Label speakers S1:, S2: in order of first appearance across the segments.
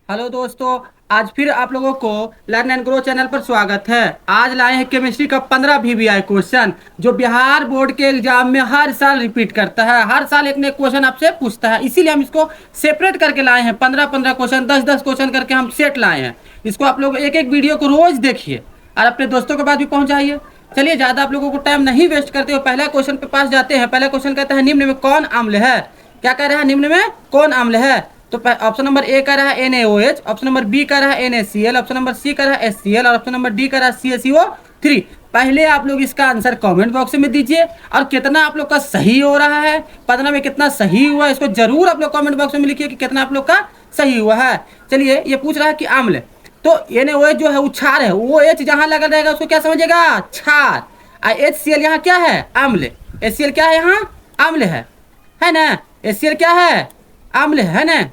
S1: Hello दोस्तों। आज फिर आप लोगों को लर्न एंड ग्रो चैनल पर स्वागत है। आज लाए हैं केमिस्ट्री का 15 VVI क्वेश्चन जो बिहार बोर्ड के एग्जाम में हर साल रिपीट करता है। हर साल एक नए क्वेश्चन आपसे पूछता है, इसीलिए हम इसको सेपरेट करके लाए हैं। 15-15 क्वेश्चन, 10-10 क्वेश्चन करके हम सेट लाए हैं। इसको आप लोग एक एक वीडियो को रोज देखिए और अपने दोस्तों के पास भी पहुंचाइए। चलिए, ज़्यादा आप लोगों को टाइम नहीं वेस्ट करते हुए पहला क्वेश्चन पे पास जाते हैं। पहला क्वेश्चन कहता है, निम्न में कौन अम्ल है? क्या कह रहा है? निम्न में कौन अम्ल है? तो ऑप्शन नंबर ए का रहा है NaOH, ऑप्शन नंबर बी का रहा है NaCl, ऑप्शन नंबर सी का रहा है HCl और ऑप्शन नंबर डी का रहा है CaCO3। पहले आप लोग इसका आंसर कमेंट बॉक्स में दीजिए और कितना आप लोग का सही हो रहा है, 15 में कितना सही हुआ है, इसको जरूर आप लोग कमेंट बॉक्स में लिखिए कि कितना आप लोग का सही हुआ है। चलिए, ये पूछ रहा है कि अम्ल, तो NaOH जो है वो क्षार है। OH जहाँ लगा रहेगा उसको क्या समझेगा? क्षार। और HCl यहाँ क्या है? अम्ल। HCl क्या है? यहाँ अम्ल है ना? HCl क्या है? अम्ल है ना?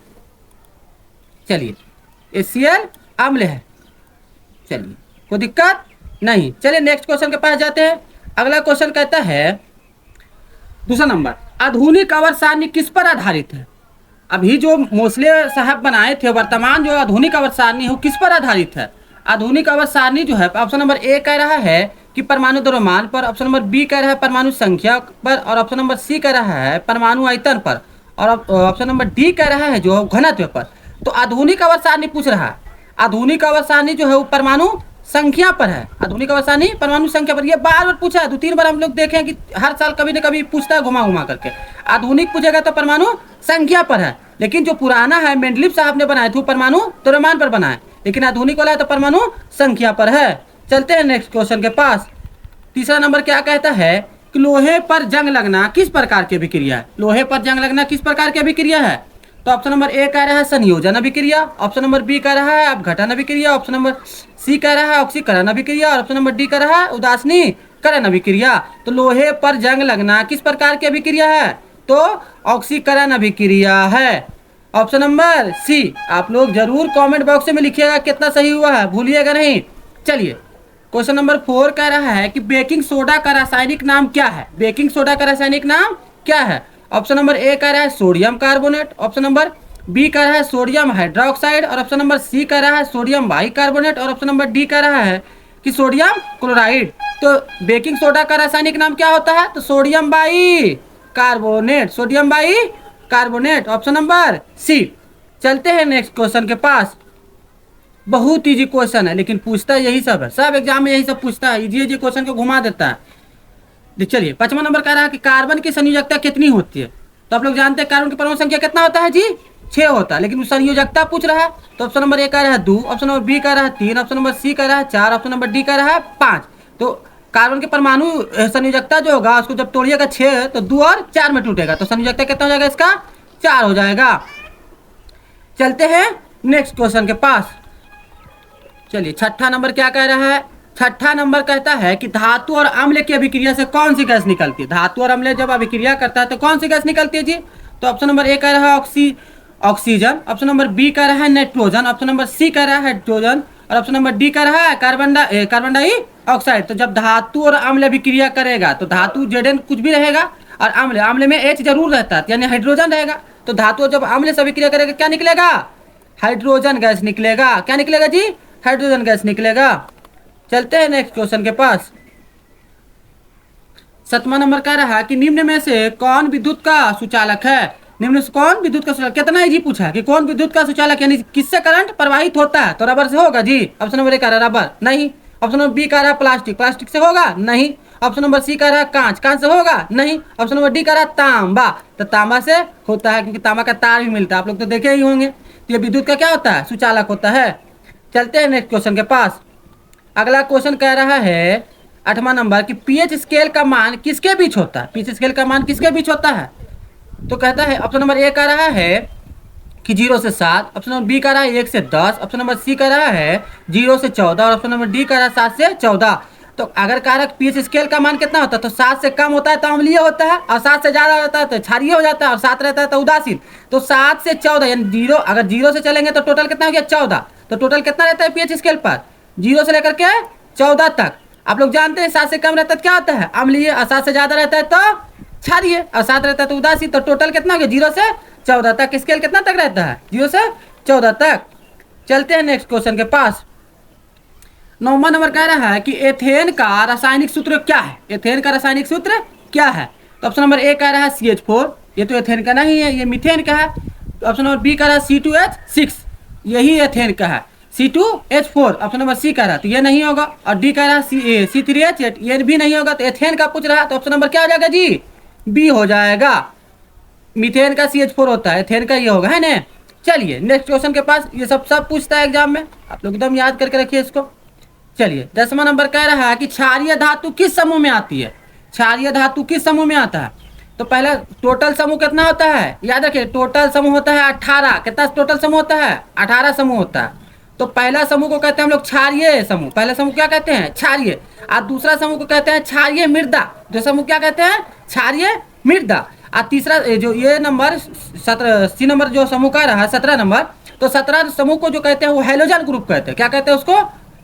S1: चलिए, HCl अम्ल है। चलिए, कोई दिक्कत नहीं। चलिए नेक्स्ट क्वेश्चन के पास जाते हैं। अगला क्वेश्चन कहता है, दूसरा नंबर, आधुनिक आवर्त सारणी किस पर आधारित है? अभी जो मोस्ले साहब बनाए थे, वर्तमान जो आधुनिक आवर्त सारणी है वो किस पर आधारित है? आधुनिक आवर्त सारणी जो है, ऑप्शन नंबर ए कह रहा है कि परमाणु द्रव्यमान पर, ऑप्शन नंबर बी कह रहा है परमाणु संख्या पर और ऑप्शन नंबर सी कह रहा है परमाणु आयतन पर और ऑप्शन नंबर डी कह रहा है जो घनत्व पर। तो आधुनिक आवर्त सारणी पूछ रहा है। आधुनिक आवर्त सारणी जो है वो परमाणु संख्या पर है। आधुनिक आवर्त सारणी परमाणु संख्या पर। ये बार बार पूछा है, 2-3 बार हम लोग देखे हैं कि हर साल कभी न कभी पूछता है घुमा घुमा करके। आधुनिक पूछेगा तो परमाणु संख्या पर है, लेकिन जो पुराना है मेंडलीव साहब ने बनाया था परमाणु द्रव्यमान पर बनाए, लेकिन आधुनिक वाला है तो परमाणु संख्या पर है। चलते हैं नेक्स्ट क्वेश्चन के पास। तीसरा नंबर क्या कहता है कि लोहे पर जंग लगना किस प्रकार की अभिक्रिया है? लोहे पर जंग लगना किस प्रकार की अभिक्रिया है? तो ऑप्शन नंबर ए कह रहा है संयोजन अभिक्रिया, ऑप्शन नंबर बी कह रहा है अपघटन अभिक्रिया, ऑप्शन नंबर सी कह रहा है ऑक्सीकरण अभिक्रिया और ऑप्शन नंबर डी कह रहा है उदासीनीकरण अभिक्रिया। तो लोहे पर जंग लगना किस प्रकार की अभिक्रिया है? तो ऑक्सीकरण अभिक्रिया है। Option number C. आप लोग जरूर कमेंट बॉक्स में लिखिएगा कितना सही हुआ है, भूलिएगा नहीं। चलिए, क्वेश्चन नंबर 4 कह रहा है कि बेकिंग सोडा का रासायनिक नाम क्या है? बेकिंग सोडा का रासायनिक नाम क्या है? ऑप्शन नंबर ए कह रहा है sodium carbonate, option number B कह रहा है सोडियम हाइड्रोक्साइड और ऑप्शन नंबर सी कह रहा है सोडियम बाइकार्बोनेट और ऑप्शन नंबर डी कह रहा है कि सोडियम क्लोराइड। तो बेकिंग सोडा का रासायनिक नाम क्या होता है? तो sodium bicarbonate, sodium bicarbonate, option number C. चलते हैं नेक्स्ट क्वेश्चन के पास। बहुत इजी क्वेश्चन है लेकिन पूछता यही सब है, सब एग्जाम में यही सब पूछता है, इजी इजी क्वेश्चन को घुमा देता है। चलिए, 5वां नंबर कह रहा है कि कार्बन की संयोजकता कितनी होती है? तो आप लोग जानते हैं कार्बन की परमाणु संख्या कितना होता है जी? 6 होता है, लेकिन संयोजकता पूछ रहा है। तो ऑप्शन नंबर ए कह रहा है 2, ऑप्शन नंबर बी कह रहा है 3, ऑप्शन नंबर सी कह रहा है 4, ऑप्शन नंबर डी कह रहा है 5। तो कार्बन की परमाणु संयोजकता जो होगा उसको जब तोड़िएगा 6 तो 2 और 4 में टूटेगा, तो संयोजकता कितना हो जाएगा इसका? 4 हो जाएगा। चलते हैं नेक्स्ट क्वेश्चन के पास। चलिए, छठा नंबर क्या कह रहा है? छठा नंबर कहता है कि धातु और अम्ल की अभिक्रिया से कौन सी गैस निकलती है? धातु और अम्ल जब अभिक्रिया करता है तो कौन सी गैस निकलती है जी? तो ऑप्शन नंबर ए कह रहा है ऑक्सीजन, ऑप्शन नंबर बी कह रहा है नाइट्रोजन, ऑप्शन नंबर सी कह रहा है हाइड्रोजन और ऑप्शन नंबर डी कह रहा है कार्बन डाइऑक्साइड। तो जब धातु और अम्ल अभिक्रिया करेगा तो धातु Zn कुछ भी रहेगा और अम्ल में H जरूर रहता है, यानी हाइड्रोजन रहेगा। तो धातु जब अम्ल से अभिक्रिया करेगा क्या निकलेगा? हाइड्रोजन गैस निकलेगा। क्या निकलेगा जी? हाइड्रोजन गैस निकलेगा। चलते हैं नेक्स्ट क्वेश्चन के पास। 7वां नंबर कह रहा है कि निम्न में से कौन विद्युत का सुचालक है? निम्न से कौन विद्युत का सुचालक? कितना इजी पूछा है कि कौन विद्युत का सुचालक, यानी किससे करंट प्रवाहित होता है? तो रबर से होगा जी। ऑप्शन नंबर ए कह रहा है रबर, नहीं। ऑप्शन नंबर बी कह रहा है प्लास्टिक, प्लास्टिक से होगा, नहीं। ऑप्शन नंबर सी कह रहा है कांच, कांच से होगा, नहीं। ऑप्शन नंबर डी कह रहा है तांबा, तो तांबा से होता है क्योंकि तांबा का तार भी मिलता है, आप लोग तो देखे ही होंगे। तो ये विद्युत का क्या होता है? सुचालक होता है। चलते हैं नेक्स्ट क्वेश्चन के पास। अगला क्वेश्चन कह रहा है 8वां नंबर कि पीएच स्केल का मान किसके बीच होता है? पीएच स्केल का मान किसके बीच होता है? तो कहता है ऑप्शन नंबर ए कह रहा है कि 0 से 7, ऑप्शन नंबर बी कह रहा है 1 से 10, ऑप्शन नंबर सी कह रहा है 0 से 14 और ऑप्शन नंबर डी कह रहा है 7 से 14। तो अगर कह रहा है पीएच स्केल का मान कितना होता है तो 7 से कम होता है तो अम्लीय होता है और 7 से ज़्यादा होता है तो क्षारीय हो जाता है और 7 रहता है तो उदासीन। तो 7 से 14 यानी 0, अगर 0 से चलेंगे तो टोटल कितना हो गया? 14। तो टोटल कितना रहता है पीएच स्केल पर? 0 से लेकर के 14 तक। आप लोग जानते हैं 7 से कम रहता है क्या होता है? अम्लीय, और 7 से ज़्यादा रहता है तो क्षारीय और 7 रहता है तो उदासीन। तो टोटल कितना हो गया? 0 से 14 तक। स्केल कितना तक रहता है? 0 से 14 तक। चलते हैं नेक्स्ट क्वेश्चन के पास। 9वां नंबर कह रहा है कि एथेन का रासायनिक सूत्र क्या है। एथेन का रासायनिक सूत्र क्या है? तो ऑप्शन नंबर ए कह रहा है CH4, ये तो एथेन का नहीं है, ये मीथेन का है। ऑप्शन नंबर बी कह रहा है C2H6, यही एथेन का है। C2H4 ऑप्शन नंबर सी कह रहा है, तो ये नहीं होगा। और डी कह रहा है C3H8, ये भी नहीं होगा। तो एथेन का पूछ रहा है, तो ऑप्शन नंबर क्या हो जाएगा जी? बी हो जाएगा। मीथेन का CH4 होता है, एथेन का ये होगा, है ना। चलिए नेक्स्ट क्वेश्चन के पास, ये सब पूछता है एग्जाम में, आप लोग एकदम याद करके रखिए इसको। चलिए 10वां नंबर कह रहा है कि क्षारीय धातु किस समूह में आती है। क्षारीय धातु किस समूह में आता है? तो पहला टोटल समूह कितना होता है, याद रखिए, टोटल समूह होता है 18। कितना टोटल समूह होता है? 18 समूह होता है। तो पहला समूह को कहते हैं हम लोग क्षारीय समूह। पहला समूह क्या कहते हैं? क्षारीय। और दूसरा समूह को कहते हैं क्षारीय मृदा। दूसरा समूह क्या कहते हैं? क्षारीय मृदा। और तीसरा जो ये नंबर 17 सी नंबर जो समूह कह रहा है 17 नंबर, तो 17 समूह को जो कहते हैं वो हैलोजन ग्रुप कहते हैं। क्या कहते हैं उसको?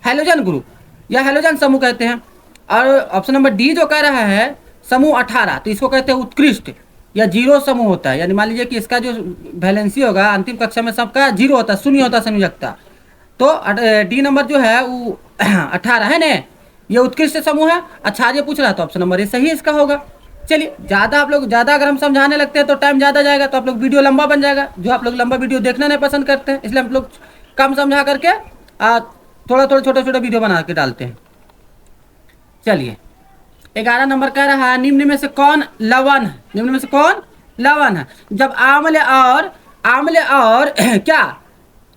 S1: हैलोजन ग्रुप या हैलोजन समूह कहते हैं। और ऑप्शन नंबर डी जो कह रहा है समूह 18, तो इसको कहते हैं उत्कृष्ट या जीरो समूह होता है। यानी मान लीजिए कि इसका जो वैलेंसी होगा अंतिम कक्षा में सबका जीरो होता है, शून्य होता है संयोजकता। तो डी नंबर जो है वो 18 है ना, ये उत्कृष्ट समूह है। अच्छा ये पूछ रहा है, तो ऑप्शन नंबर ये सही इसका होगा। चलिए ज़्यादा आप लोग ज़्यादा अगर हम समझाने लगते हैं तो टाइम ज़्यादा जाएगा, तो आप लोग वीडियो लंबा बन जाएगा। जो आप लोग लंबा वीडियो देखना नहीं पसंद करते हैं, इसलिए हम लोग कम समझा करके थोड़ा थोड़ा छोटे छोटे वीडियो बना के डालते हैं। चलिए 11 नंबर कह रहा है निम्न में से कौन लवण है। निम्न में से कौन लवण है? जब आम्ल और क्या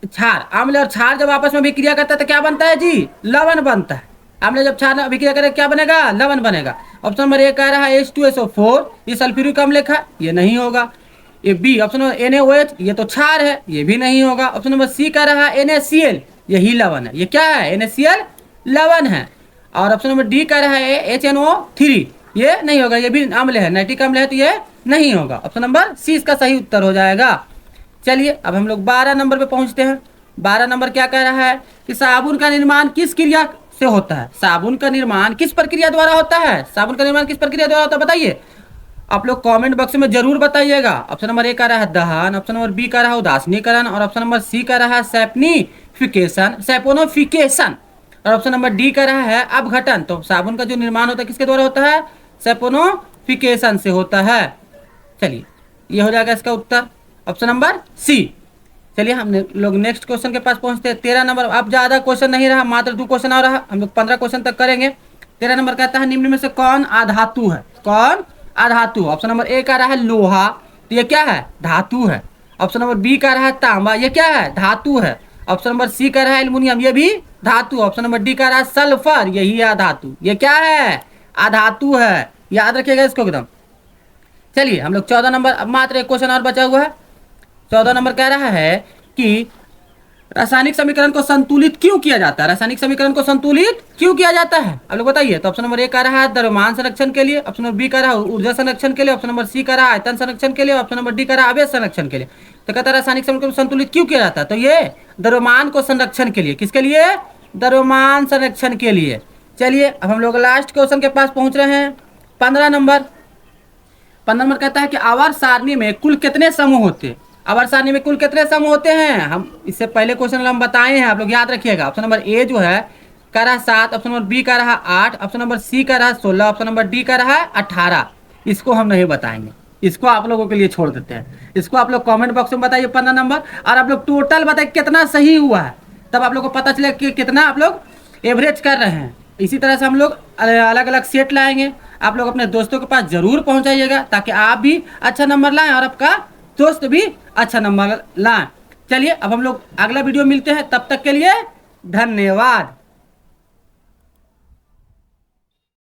S1: क्षार, आम्ल और क्षार जब आपस में अभिक्रिया करता है तो क्या बनता है जी? लवण बनता है। आम्ल जब क्षार अभिक्रिया करे क्या बनेगा? लवण बनेगा। ऑप्शन नंबर ए कह रहा है H2SO4, ये सल्फ्यूरिक अम्ल है, ये नहीं होगा। ये बी ऑप्शन नंबर NaOH, ये तो क्षार है, ये भी नहीं होगा। ऑप्शन नंबर सी कह रहा है NaCl, यही लवण है। ये क्या है? NaCl लवण है। और ऑप्शन नंबर डी कह रहा है HNO3, ये नहीं होगा, ये भी अम्ल है, नाइट्रिक अम्ल है, तो ये नहीं होगा। ऑप्शन नंबर सी इसका सही उत्तर हो जाएगा। चलिए अब हम लोग 12 नंबर पे पहुंचते हैं। 12 नंबर क्या कह रहा है कि साबुन का निर्माण किस क्रिया से होता है। साबुन का निर्माण किस प्रक्रिया द्वारा होता है? साबुन का निर्माण किस प्रक्रिया द्वारा होता है बताइए। आप लोग कमेंट बॉक्स में जरूर बताइएगा। ऑप्शन नंबर ए कह रहा है दहन, ऑप्शन नंबर बी कह रहा है उदासीनीकरण, और ऑप्शन नंबर सी कह रहा है सैपोनिफिकेशन, और ऑप्शन नंबर डी कह रहा है अपघटन। तो साबुन का जो निर्माण होता है किसके द्वारा होता है? सैपोनिफिकेशन से होता है। चलिए ये हो जाएगा इसका उत्तर, ऑप्शन नंबर सी। चलिए हम लोग नेक्स्ट क्वेश्चन के पास पहुंचते हैं। 13 नंबर, अब ज़्यादा क्वेश्चन नहीं रहा, मात्र 2 क्वेश्चन और रहा, हम लोग 15 क्वेश्चन तक करेंगे। 13 नंबर कहता है निम्न में से कौन अधातु है। कौन अधातु? ऑप्शन नंबर ए कह रहा है लोहा, तो ये क्या है? धातु है। ऑप्शन नंबर बी कह रहा है तांबा, ये क्या है? धातु है। ऑप्शन नंबर सी कह रहा है एल्युमिनियम, ये भी धातु। ऑप्शन नंबर डी कह रहा है सल्फर, यही अधातु। ये क्या है? अधातु है, याद रखिएगा इसको एकदम। चलिए हम लोग 14 नंबर, अब मात्र एक क्वेश्चन और बचा हुआ है। 14 नंबर कह रहा है कि रासायनिक समीकरण को संतुलित क्यों किया जाता है। रासायनिक समीकरण को संतुलित क्यों किया जाता है, आप लोग बताइए। तो ऑप्शन नंबर ए कह रहा है द्रव्यमान संरक्षण के लिए, ऑप्शन नंबर बी कह रहा है ऊर्जा संरक्षण के लिए, ऑप्शन नंबर सी कह रहा है आयतन संरक्षण के लिए, ऑप्शन नंबर डी कह रहा है आवेश संरक्षण के लिए। तो कहता है रासायनिक समीकरण को संतुलित क्यों किया जाता है, तो ये द्रव्यमान को संरक्षण के लिए। किसके लिए? द्रव्यमान संरक्षण के लिए। चलिए अब हम लोग लास्ट क्वेश्चन के पास पहुंच रहे हैं। 15 नंबर कहता है कि आवर्त सारणी में कुल कितने समूह होते हैं। आवर्त सारणी में कुल कितने समूह होते हैं, हम इससे पहले क्वेश्चन हम बताए हैं, आप लोग याद रखिएगा। ऑप्शन नंबर ए जो है कह रहा है 7, ऑप्शन नंबर बी कह रहा है 8, ऑप्शन नंबर सी कह रहा है 16, ऑप्शन नंबर डी कह रहा है 18। इसको हम नहीं बताएंगे, इसको आप लोगों के लिए छोड़ देते हैं। इसको आप लोग कमेंट बॉक्स में बताइए 15 नंबर, और आप लोग टोटल बताइए कितना सही हुआ है, तब आप लोग को पता चले कि कितना आप लोग एवरेज कर रहे हैं। इसी तरह से हम लोग अलग अलग सेट लाएंगे, आप लोग अपने दोस्तों के पास जरूर पहुंचाइएगा, ताकि आप भी अच्छा नंबर लाएं और आपका दोस्त भी अच्छा नंबर लाएं। चलिए अब हम लोग अगला वीडियो मिलते हैं, तब तक के लिए धन्यवाद।